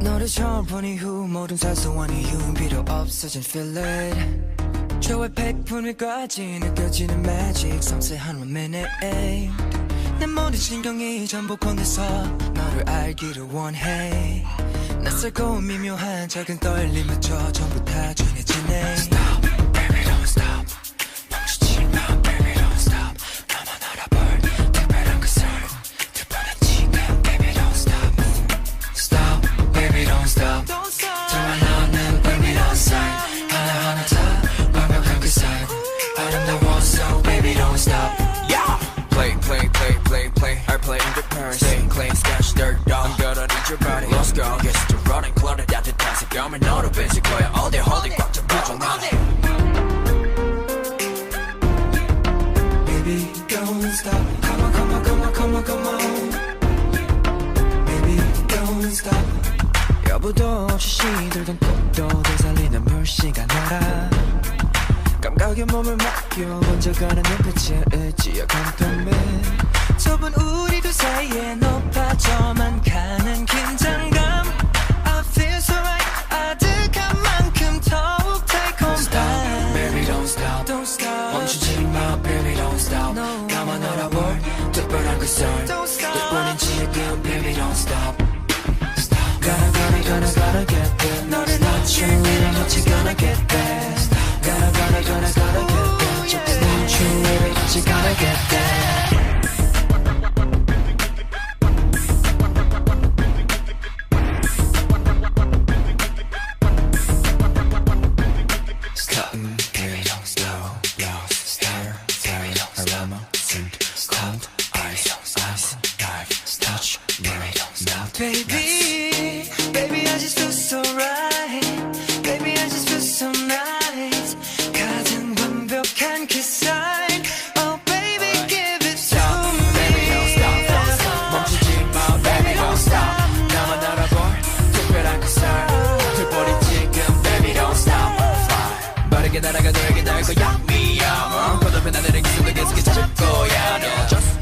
너를 처음 본 이후 모든 사소한 이유는 필요 없어진 feeling 저의 백분위까지 느껴지는 magic 섬세한 1 minute 내 모든 신경이 전부 건네서 너를 알기를 원해 낯설고 미묘한 작은 떨림마저 전부 다 전해지네 Stop, baby don't stop 멈추지 마 baby don't stop 나만 알아볼 특별한 그 소리 특별한 지금 baby don't stop Stop, baby don't stop 정말 너는 의미로운 sign 하나하나 다 완벽한 그 sign 아름다워 so baby don't stop yeah. Play, play, play, play, play I play in the Paris Stay clean, sketch, dirt, dog I'm gonna need your body Let's go, get to running clutter 따뜻한 색감을 너로 뺏을 거야 All day, hold it, 꽉 잡아줘 나는 Baby, don't stop Come on, come on, come on, come on, come on Baby, don't stop 여부도 없이 시들던 꽃도 되살리는 물시간 알아 감각에 몸을 맡겨 번져가는 눈빛에 의지여 감동해 좁은 우리 둘 사이에 높아져만 가는 긴장감 I feel so right 아득한 만큼 더욱 달콤한 Stop, baby don't stop, don't stop. 멈추지 마 baby don't stop no. 나만 알아볼 특별한 그 sound 너뿐인 지금 baby don't stop Stop. Gotta get there 너를 놓치면 어찌 gonna get there Gotta get there 조금 멈추면 어찌 gonna get there Baby, baby I just feel so right Baby I just feel so nice 가장 완벽한 그 sign Oh baby give it to me Baby don't stop, don't stop 멈추지 마 baby don't stop 나만 알아볼 특별한 그 sign 들버린 지금 baby don't stop 빠르게 날아가 너에게 닿을 거야 미야 거듭해 나를 계속 찾을 거야 No just